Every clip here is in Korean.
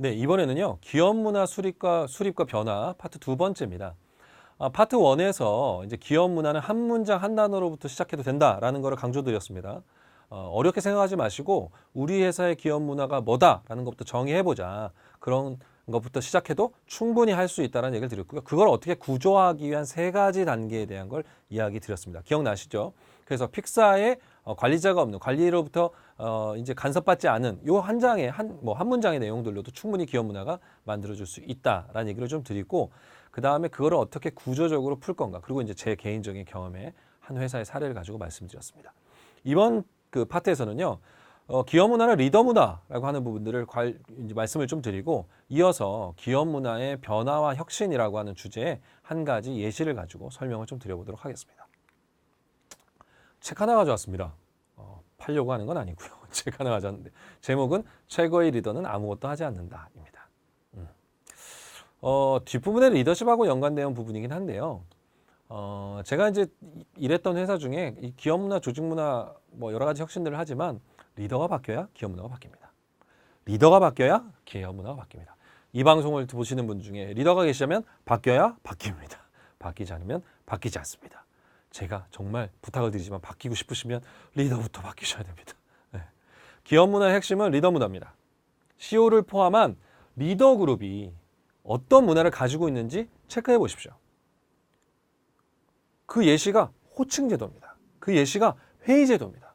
네, 이번에는요. 기업 문화 수립과 변화 파트 두 번째입니다. 파트 1에서 이제 기업 문화는 한 문장 한 단어로부터 시작해도 된다라는 거를 강조드렸습니다. 어렵게 생각하지 마시고 우리 회사의 기업 문화가 뭐다라는 것부터 정의해보자. 그런 것부터 시작해도 충분히 할 수 있다는 얘기를 드렸고요. 그걸 어떻게 구조화하기 위한 세 가지 단계에 대한 걸 이야기 드렸습니다. 기억나시죠? 그래서 픽사의 관리자가 없는 관리로부터 이제 간섭받지 않은 요 한 장의 한 문장의 내용들로도 충분히 기업 문화가 만들어질 수 있다라는 얘기를 좀 드리고 그 다음에 그거를 어떻게 구조적으로 풀 건가 그리고 이제 제 개인적인 경험에 한 회사의 사례를 가지고 말씀드렸습니다. 이번 그 파트에서는요. 기업 문화는 리더 문화라고 하는 부분들을 이제 말씀을 좀 드리고 이어서 기업 문화의 변화와 혁신이라고 하는 주제에 한 가지 예시를 가지고 설명을 좀 드려보도록 하겠습니다. 책 하나 가져왔습니다. 팔려고 하는 건 아니고요. 책 하나 가져왔는데 제목은 최고의 리더는 아무것도 하지 않는다입니다. 뒷부분에 리더십하고 연관되는 부분이긴 한데요. 제가 이제 일했던 회사 중에 이 기업 문화, 조직 문화 뭐 여러 가지 혁신들을 하지만 리더가 바뀌어야 기업 문화가 바뀝니다. 리더가 바뀌어야 기업 문화가 바뀝니다. 이 방송을 보시는 분 중에 리더가 계시다면 바뀌어야 바뀝니다. 바뀌지 않으면 바뀌지 않습니다. 제가 정말 부탁을 드리지만 바뀌고 싶으시면 리더부터 바뀌셔야 됩니다. 네. 기업 문화의 핵심은 리더 문화입니다. CEO를 포함한 리더 그룹이 어떤 문화를 가지고 있는지 체크해 보십시오. 그 예시가 호칭 제도입니다. 그 예시가 회의 제도입니다.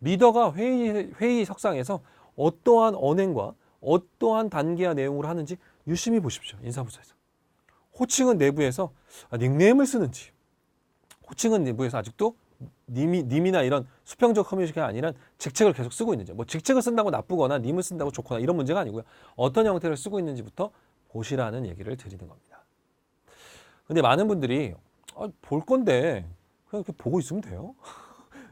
리더가 회의 석상에서 어떠한 언행과 어떠한 단계와 내용을 하는지 유심히 보십시오. 인사부서에서. 호칭은 내부에서 닉네임을 쓰는지 호칭은 내부에서 아직도 님이나 이런 수평적 커뮤니케이션이 아니라 직책을 계속 쓰고 있는지 뭐 직책을 쓴다고 나쁘거나 님을 쓴다고 좋거나 이런 문제가 아니고요. 어떤 형태를 쓰고 있는지부터 보시라는 얘기를 드리는 겁니다. 근데 많은 분들이 볼 건데 그냥 이렇게 보고 있으면 돼요.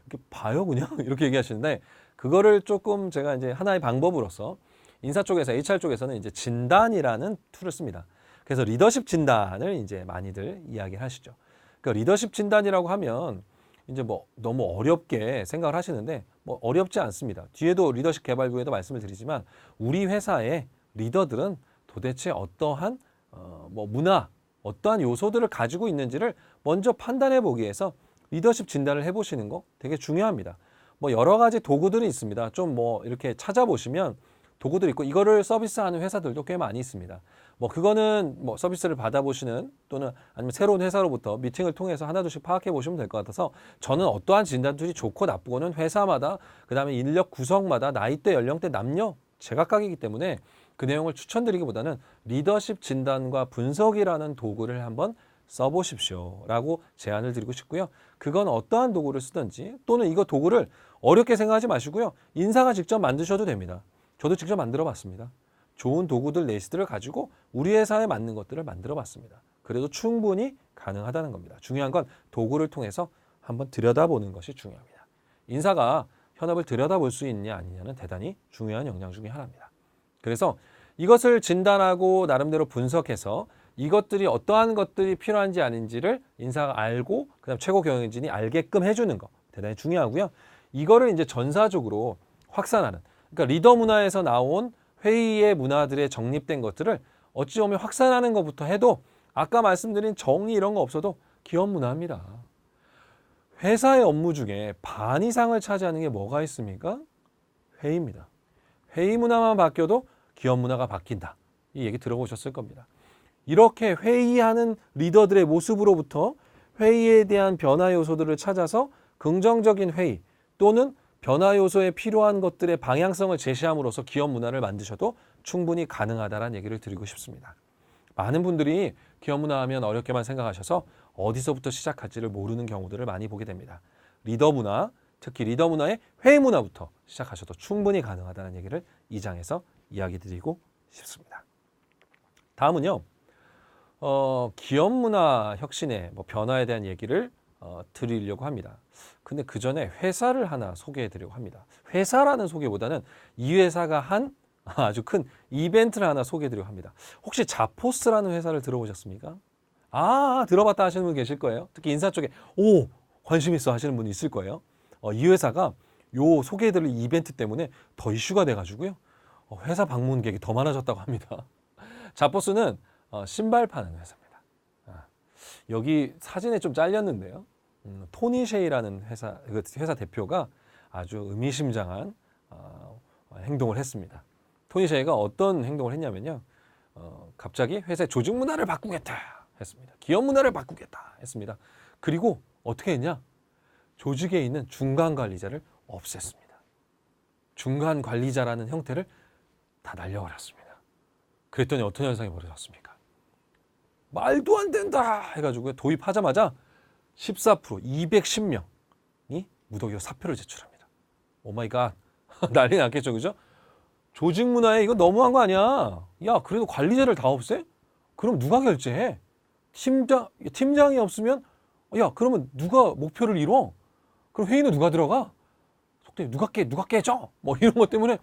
이렇게 봐요 그냥 이렇게 얘기하시는데 그거를 조금 제가 이제 하나의 방법으로서 인사 쪽에서 HR 쪽에서는 이제 진단이라는 툴을 씁니다. 그래서 리더십 진단을 이제 많이들 이야기하시죠. 그러니까 리더십 진단이라고 하면 이제 뭐 너무 어렵게 생각을 하시는데 뭐 어렵지 않습니다. 뒤에도 리더십 개발부에도 말씀을 드리지만 우리 회사의 리더들은 도대체 어떠한 뭐 문화, 어떠한 요소들을 가지고 있는지를 먼저 판단해 보기 위해서 리더십 진단을 해보시는 거 되게 중요합니다. 뭐 여러 가지 도구들이 있습니다. 좀 뭐 이렇게 찾아보시면 도구들이 있고 이거를 서비스하는 회사들도 꽤 많이 있습니다. 뭐 그거는 뭐 서비스를 받아보시는 또는 아니면 새로운 회사로부터 미팅을 통해서 하나둘씩 파악해 보시면 될 것 같아서 저는 어떠한 진단 툴이 좋고 나쁘고는 회사마다 그다음에 인력 구성마다 나이대, 연령대, 남녀 제각각이기 때문에 그 내용을 추천드리기보다는 리더십 진단과 분석이라는 도구를 한번 써보십시오 라고 제안을 드리고 싶고요. 그건 어떠한 도구를 쓰든지 또는 이거 도구를 어렵게 생각하지 마시고요. 인사가 직접 만드셔도 됩니다. 저도 직접 만들어 봤습니다. 좋은 도구들 레이스들을 가지고 우리 회사에 맞는 것들을 만들어 봤습니다. 그래도 충분히 가능하다는 겁니다. 중요한 건 도구를 통해서 한번 들여다보는 것이 중요합니다. 인사가 현업을 들여다볼 수 있냐 아니냐는 대단히 중요한 역량 중에 하나입니다. 그래서 이것을 진단하고 나름대로 분석해서 이것들이 어떠한 것들이 필요한지 아닌지를 인사가 알고 그다음 최고 경영진이 알게끔 해주는 거 대단히 중요하고요. 이거를 이제 전사적으로 확산하는 그러니까 리더 문화에서 나온 회의의 문화들에 정립된 것들을 어찌 보면 확산하는 것부터 해도 아까 말씀드린 정의 이런 거 없어도 기업 문화입니다. 회사의 업무 중에 반 이상을 차지하는 게 뭐가 있습니까? 회의입니다. 회의 문화만 바뀌어도 기업 문화가 바뀐다. 이 얘기 들어보셨을 겁니다. 이렇게 회의하는 리더들의 모습으로부터 회의에 대한 변화 요소들을 찾아서 긍정적인 회의 또는 변화 요소에 필요한 것들의 방향성을 제시함으로써 기업 문화를 만드셔도 충분히 가능하다는 얘기를 드리고 싶습니다. 많은 분들이 기업 문화 하면 어렵게만 생각하셔서 어디서부터 시작할지를 모르는 경우들을 많이 보게 됩니다. 리더 문화, 특히 리더 문화의 회의 문화부터 시작하셔도 충분히 가능하다는 얘기를 이 장에서 이야기 드리고 싶습니다. 다음은요. 기업 문화 혁신의 변화에 대한 얘기를 드리려고 합니다. 근데 그 전에 회사를 하나 소개해 드리려고 합니다. 회사라는 소개보다는 이 회사가 한 아주 큰 이벤트를 하나 소개해 드리려고 합니다. 혹시 자포스라는 회사를 들어보셨습니까? 들어봤다 하시는 분 계실 거예요. 특히 인사 쪽에 관심 있어 하시는 분이 있을 거예요. 이 회사가 요 소개해 드릴 이벤트 때문에 더 이슈가 돼 가지고요. 회사 방문객이 더 많아졌다고 합니다. 자포스는 신발 파는 회사입니다. 여기 사진에 좀 잘렸는데요. 토니 셰이라는 회사 대표가 아주 의미심장한 행동을 했습니다. 토니 셰이가 어떤 행동을 했냐면요. 갑자기 회사의 조직 문화를 바꾸겠다 했습니다. 기업 문화를 바꾸겠다 했습니다. 그리고 어떻게 했냐? 조직에 있는 중간 관리자를 없앴습니다. 중간 관리자라는 형태를 다 날려버렸습니다. 그랬더니 어떤 현상이 벌어졌습니까? 말도 안 된다 해가지고 도입하자마자 14% 210명이 무더기로 사표를 제출합니다. 오마이갓 난리 났겠죠, 그죠? 조직 문화에 이거 너무한 거 아니야? 야, 그래도 관리자를 다 없애? 그럼 누가 결제해? 팀장이 없으면 야, 그러면 누가 목표를 이뤄? 그럼 회의는 누가 들어가? 속된 누가 깨져? 뭐 이런 것 때문에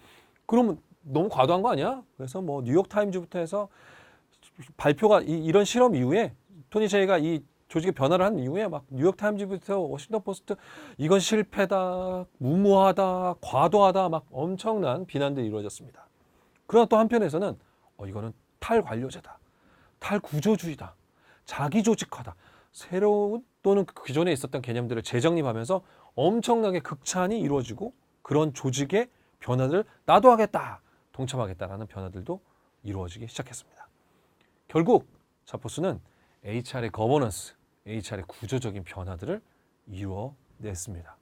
그러면 너무 과도한 거 아니야? 그래서 뭐 뉴욕 타임즈부터 해서 발표가 이런 실험 이후에 토니 셰이가 이 조직의 변화를 한 이후에 막 뉴욕 타임즈부터 워싱턴 포스트 이건 실패다, 무모하다, 과도하다 막 엄청난 비난들이 이루어졌습니다. 그러나 또 한편에서는 이거는 탈관료제다, 탈구조주의다, 자기조직화다, 새로운 또는 기존에 있었던 개념들을 재정립하면서 엄청나게 극찬이 이루어지고 그런 조직의 변화를 나도 하겠다, 동참하겠다라는 변화들도 이루어지기 시작했습니다. 결국 자포스는 HR의 거버넌스, HR의 구조적인 변화들을 이루어냈습니다.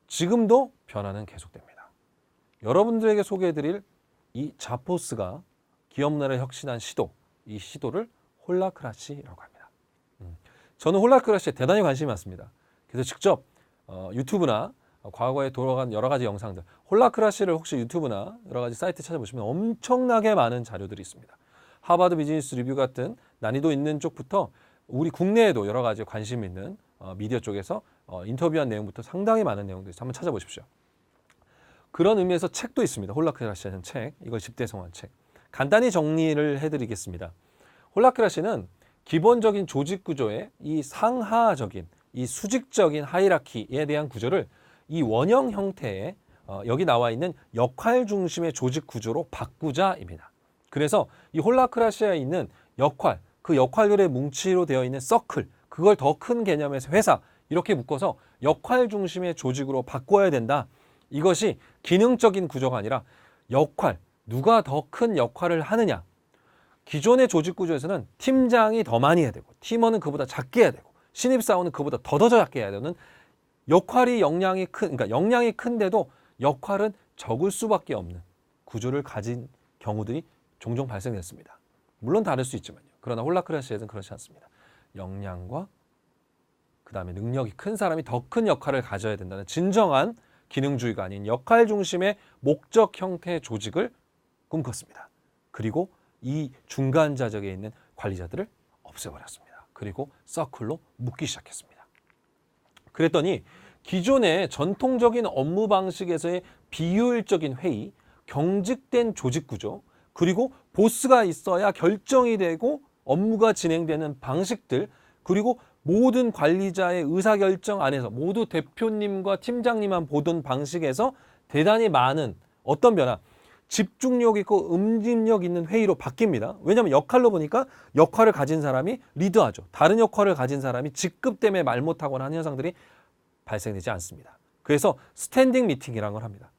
지금도 변화는 계속됩니다. 여러분들에게 소개해드릴 이 자포스가 기업 문화를 혁신한 시도, 이 시도를 홀라크라시라고 합니다. 저는 홀라크라시에 대단히 관심이 많습니다. 그래서 직접 유튜브나 과거에 돌아간 여러 가지 영상들, 홀라크라시를 혹시 유튜브나 여러 가지 사이트 찾아보시면 엄청나게 많은 자료들이 있습니다. 하버드 비즈니스 리뷰 같은 난이도 있는 쪽부터 우리 국내에도 여러 가지 관심 있는 미디어 쪽에서 인터뷰한 내용부터 상당히 많은 내용들이 있어요. 한번 찾아보십시오. 그런 의미에서 책도 있습니다. 홀라크라시라는 책, 이걸 10대 성한 책. 간단히 정리를 해드리겠습니다. 홀라크라시는 기본적인 조직 구조의 이 상하적인, 이 수직적인 하이라키에 대한 구조를 이 원형 형태의 여기 나와 있는 역할 중심의 조직 구조로 바꾸자입니다. 그래서 이 홀라크라시아에 있는 역할, 그 역할들의 뭉치로 되어 있는 서클, 그걸 더 큰 개념에서 회사, 이렇게 묶어서 역할 중심의 조직으로 바꿔야 된다. 이것이 기능적인 구조가 아니라 역할, 누가 더 큰 역할을 하느냐. 기존의 조직 구조에서는 팀장이 더 많이 해야 되고 팀원은 그보다 작게 해야 되고 신입사원은 그보다 더 작게 해야 되는 역할이 그러니까 역량이 큰데도 역할은 적을 수밖에 없는 구조를 가진 경우들이 종종 발생했습니다. 물론 다를 수 있지만요. 그러나 홀라크라시에서는 그렇지 않습니다. 역량과 그 다음에 능력이 큰 사람이 더 큰 역할을 가져야 된다는 진정한 기능주의가 아닌 역할 중심의 목적 형태의 조직을 꿈꿨습니다. 그리고 이 중간 자적에 있는 관리자들을 없애버렸습니다. 그리고 서클로 묶기 시작했습니다. 그랬더니 기존의 전통적인 업무 방식에서의 비효율적인 회의, 경직된 조직 구조, 그리고 보스가 있어야 결정이 되고 업무가 진행되는 방식들, 그리고 모든 관리자의 의사결정 안에서 모두 대표님과 팀장님만 보던 방식에서 대단히 많은 어떤 변화, 집중력 있고 응집력 있는 회의로 바뀝니다. 왜냐하면 역할로 보니까 역할을 가진 사람이 리드하죠. 다른 역할을 가진 사람이 직급 때문에 말 못하거나 하는 현상들이 발생되지 않습니다. 그래서 스탠딩 미팅이라는 걸 합니다.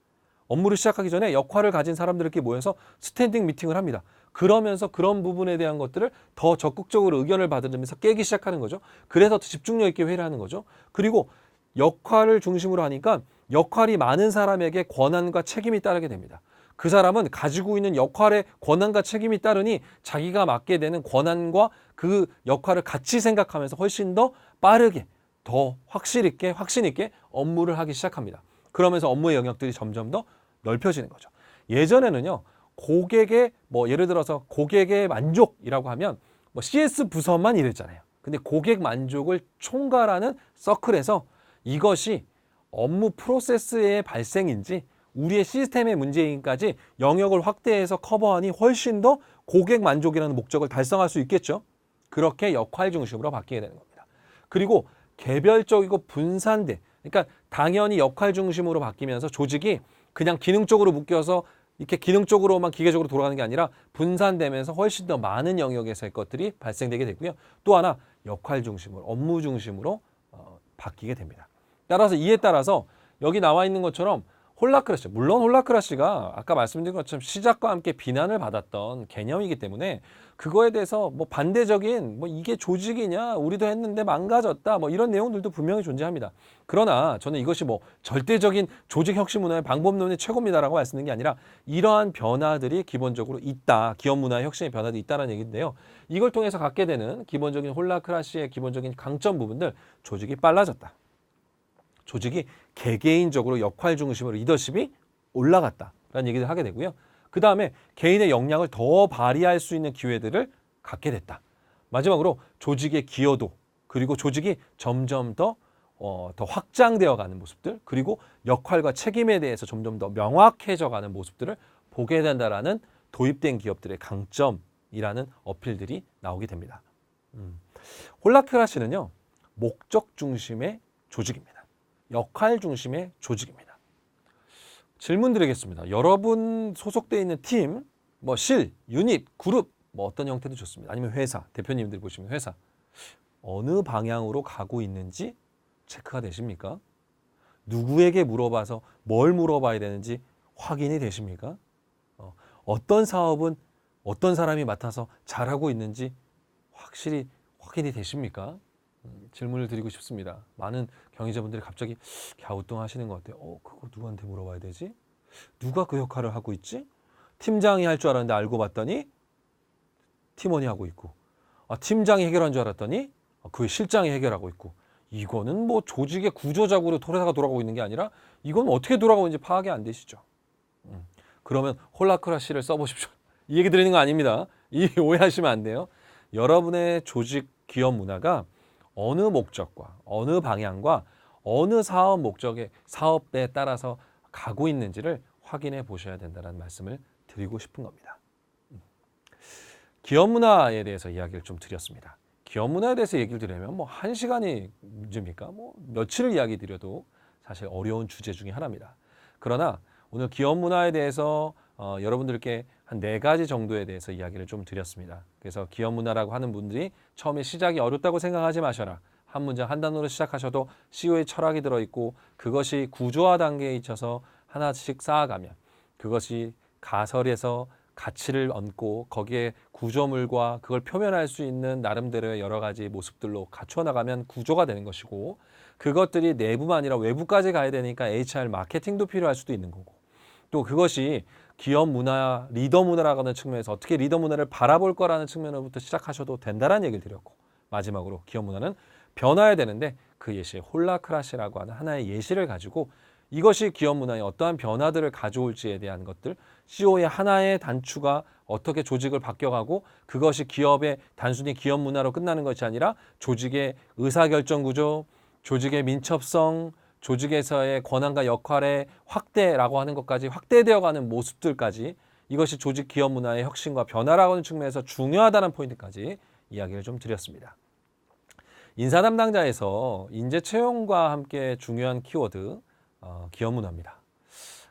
업무를 시작하기 전에 역할을 가진 사람들끼리 모여서 스탠딩 미팅을 합니다. 그러면서 그런 부분에 대한 것들을 더 적극적으로 의견을 받으면서 깨기 시작하는 거죠. 그래서 더 집중력 있게 회의를 하는 거죠. 그리고 역할을 중심으로 하니까 역할이 많은 사람에게 권한과 책임이 따르게 됩니다. 그 사람은 가지고 있는 역할의 권한과 책임이 따르니 자기가 맡게 되는 권한과 그 역할을 같이 생각하면서 훨씬 더 빠르게, 더 확신 있게 업무를 하기 시작합니다. 그러면서 업무의 영역들이 점점 더 넓혀지는 거죠. 예전에는요, 고객의 예를 들어서 고객의 만족이라고 하면 CS 부서만 이랬잖아요. 근데 고객 만족을 총괄하는 서클에서 이것이 업무 프로세스의 발생인지 우리의 시스템의 문제인까지 영역을 확대해서 커버하니 훨씬 더 고객 만족이라는 목적을 달성할 수 있겠죠. 그렇게 역할 중심으로 바뀌게 되는 겁니다. 그리고 개별적이고 분산돼, 그러니까 당연히 역할 중심으로 바뀌면서 조직이 그냥 기능적으로 묶여서 이렇게 기능적으로만 기계적으로 돌아가는 게 아니라 분산되면서 훨씬 더 많은 영역에서의 것들이 발생되게 되고요. 또 하나 역할 중심으로, 업무 중심으로 바뀌게 됩니다. 따라서 이에 따라서 여기 나와 있는 것처럼 홀라크라시, 물론 홀라크라시가 아까 말씀드린 것처럼 시작과 함께 비난을 받았던 개념이기 때문에 그거에 대해서 뭐 반대적인 뭐 이게 조직이냐 우리도 했는데 망가졌다 뭐 이런 내용들도 분명히 존재합니다. 그러나 저는 이것이 뭐 절대적인 조직 혁신 문화의 방법론이 최고입니다라고 말씀드리는 게 아니라 이러한 변화들이 기본적으로 있다. 기업 문화의 혁신의 변화도 있다는 얘기인데요. 이걸 통해서 갖게 되는 기본적인 홀라크라시의 기본적인 강점 부분들, 조직이 빨라졌다. 조직이 개개인적으로 역할 중심으로 리더십이 올라갔다라는 얘기를 하게 되고요. 그 다음에 개인의 역량을 더 발휘할 수 있는 기회들을 갖게 됐다. 마지막으로 조직의 기여도, 그리고 조직이 점점 더 확장되어 가는 모습들, 그리고 역할과 책임에 대해서 점점 더 명확해져 가는 모습들을 보게 된다라는 도입된 기업들의 강점이라는 어필들이 나오게 됩니다. 홀라크라시는요, 목적 중심의 조직입니다. 역할 중심의 조직입니다. 질문 드리겠습니다. 여러분 소속되어 있는 팀, 뭐 실, 유닛, 그룹, 뭐 어떤 형태도 좋습니다. 아니면 회사, 대표님들 보시면 회사, 어느 방향으로 가고 있는지 체크가 되십니까? 누구에게 물어봐서 뭘 물어봐야 되는지 확인이 되십니까? 어떤 사업은 어떤 사람이 맡아서 잘하고 있는지 확실히 확인이 되십니까? 질문을 드리고 싶습니다. 많은 경영자분들이 갑자기 갸우뚱하시는 것 같아요. 그거 누구한테 물어봐야 되지? 누가 그 역할을 하고 있지? 팀장이 할 줄 알았는데 알고 봤더니 팀원이 하고 있고, 팀장이 해결한 줄 알았더니 그 실장이 해결하고 있고, 이거는 뭐 조직의 구조적으로 회사가 돌아가고 있는 게 아니라 이건 어떻게 돌아가고 있는지 파악이 안 되시죠? 그러면 홀라크라시를 써보십시오. 이 얘기 드리는 거 아닙니다. 이 오해하시면 안 돼요. 여러분의 조직 기업 문화가 어느 목적과 어느 방향과 어느 사업 목적의 사업에 따라서 가고 있는지를 확인해 보셔야 된다는 말씀을 드리고 싶은 겁니다. 기업 문화에 대해서 이야기를 좀 드렸습니다. 기업 문화에 대해서 얘기를 드리면 뭐 1시간이 문제입니까? 뭐 며칠을 이야기 드려도 사실 어려운 주제 중에 하나입니다. 그러나 오늘 기업 문화에 대해서 여러분들께 한 4가지 정도에 대해서 이야기를 좀 드렸습니다. 그래서 기업 문화라고 하는 분들이 처음에 시작이 어렵다고 생각하지 마셔라. 한 문장 한 단어로 시작하셔도 CEO의 철학이 들어있고 그것이 구조화 단계에 있어서 하나씩 쌓아가면 그것이 가설에서 가치를 얹고 거기에 구조물과 그걸 표현할 수 있는 나름대로의 여러 가지 모습들로 갖춰 나가면 구조가 되는 것이고, 그것들이 내부만 아니라 외부까지 가야 되니까 HR 마케팅도 필요할 수도 있는 거고, 또 그것이 기업 문화, 리더 문화라고 하는 측면에서 어떻게 리더 문화를 바라볼 거라는 측면으로부터 시작하셔도 된다는 얘기를 드렸고, 마지막으로 기업 문화는 변화해야 되는데 그 예시에 홀라크라시라고 하는 하나의 예시를 가지고 이것이 기업 문화에 어떠한 변화들을 가져올지에 대한 것들, CEO의 하나의 단추가 어떻게 조직을 바뀌어가고 그것이 기업의 단순히 기업 문화로 끝나는 것이 아니라 조직의 의사결정 구조, 조직의 민첩성, 조직에서의 권한과 역할의 확대라고 하는 것까지 확대되어가는 모습들까지, 이것이 조직 기업 문화의 혁신과 변화라고 하는 측면에서 중요하다는 포인트까지 이야기를 좀 드렸습니다. 인사 담당자에서 인재 채용과 함께 중요한 키워드, 기업 문화입니다.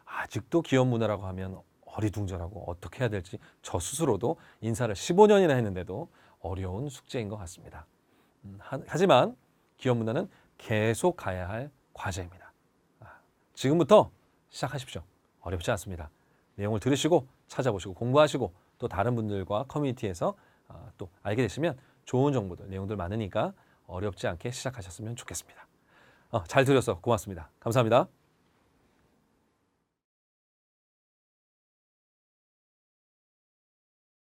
아직도 기업 문화라고 하면 어리둥절하고 어떻게 해야 될지 저 스스로도 인사를 15년이나 했는데도 어려운 숙제인 것 같습니다. 하지만 기업 문화는 계속 가야 할 과제입니다. 지금부터 시작하십시오. 어렵지 않습니다. 내용을 들으시고 찾아보시고 공부하시고 또 다른 분들과 커뮤니티에서 또 알게 되시면 좋은 정보들, 내용들 많으니까 어렵지 않게 시작하셨으면 좋겠습니다. 잘 들어서 고맙습니다. 감사합니다.